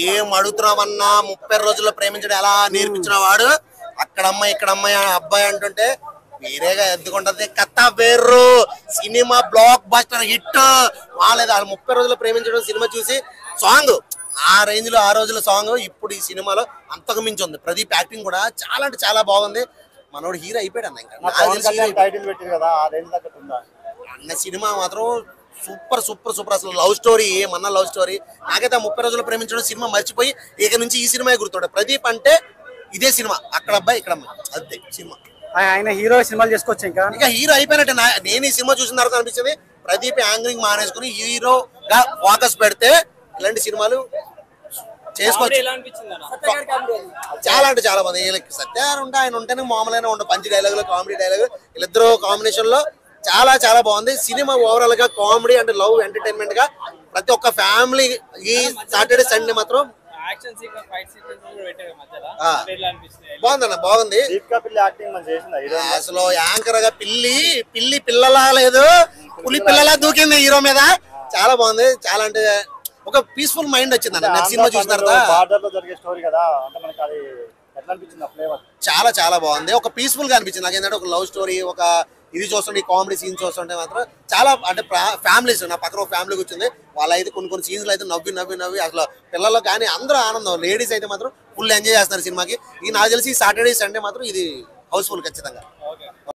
ఏం అడుగుతున్నావన్నా 30 రోజుల్లో ప్రేమించడం ఎలా నేర్పించిన వాడు అక్కడమ్మాయి ఇక్కడమ్మాయి అబ్బాయి అంటుంటే వేరేగా ఎందుకుంటది కథ వేర్రు సినిమా బ్లాక్ బస్టర్ హిట్ వాళ్ళేదా 30 రోజుల్లో ప్రేమించడం సినిమా చూసి సాంగ్ ఆ రేంజ్ లో ఆ రోజుల సాంగ్ ఇప్పుడు ఈ సినిమాలో అంతకు మించి ఉంది. ప్రదీప్ యాక్టింగ్ కూడా చాలా అంటే చాలా బాగుంది. మనోడు హీరో అయిపోయాడు అన్న. ఇంకా అన్న సినిమా మాత్రం సూపర్ సూపర్ సూపర్. అసలు లవ్ స్టోరీ ఏమన్నా లవ్ స్టోరీ. నాకైతే 30 రోజులు ప్రేమించడం సినిమా మర్చిపోయి ఇక నుంచి ఈ సినిమా గుర్తుండే. ప్రదీప్ అంటే ఇదే సినిమా, అక్కడ అబ్బాయి ఇక్కడ అమ్మాయి అదే సినిమా. ఆయన హీరో సినిమాలు చేసుకోవచ్చు. ఇంకా హీరో అయిపోయినట్టే. నేను ఈ సినిమా చూసిన తర్వాత అనిపించింది ప్రదీప్ యాంకరింగ్ మానేసుకుని హీరోగా ఫోకస్ పెడితే ఇలాంటి సినిమాలు చేసుకోవచ్చు. చాలా అంటే చాలా మంది సత్యారు ఉంటే ఆయన ఉంటేనే మామూలుగా ఉండే పంచి డైలాగులు కామెడీ డైలాగు వీళ్ళిద్దరు కాంబినేషన్ లో చాలా చాలా బాగుంది సినిమా. ఓవరాల్ గా కామెడీ అండ్ లవ్ ఎంటర్టైన్మెంట్ గా ప్రతి ఒక్క ఫ్యామిలీ ఈ సాటర్డే సండే మాత్రం బాగుందన్న బాగుంది. అసలు యాంకర్ గా పిల్లి పిల్లలా లేదు పులి పిల్లలా దూకింది హీరో మీద. చాలా బాగుంది. చాలా అంటే ఒక పీస్ఫుల్ మైండ్ వచ్చింది అన్న సినిమా చూసిన తర్వాత. చాలా చాలా బాగుంది. ఒక పీస్ఫుల్ గా అనిపించింది నాకు. ఏంటంటే ఒక లవ్ స్టోరీ ఒక ఇది చూస్తుంటే కామెడీ సీన్స్ చూస్తుంటే మాత్రం చాలా అంటే ఫ్యామిలీస్ నా పక్కన ఒక ఫ్యామిలీ కూర్చుంది. వాళ్ళైతే కొన్ని సీన్లు అయితే నవ్వి అసలు పిల్లలు కానీ అందరూ ఆనందం. లేడీస్ అయితే మాత్రం ఫుల్ ఎంజాయ్ చేస్తున్నారు సినిమాకి. ఈ నాకు తెలిసి సాటర్డే సండే మాత్రం ఇది హౌస్ఫుల్ ఖచ్చితంగా.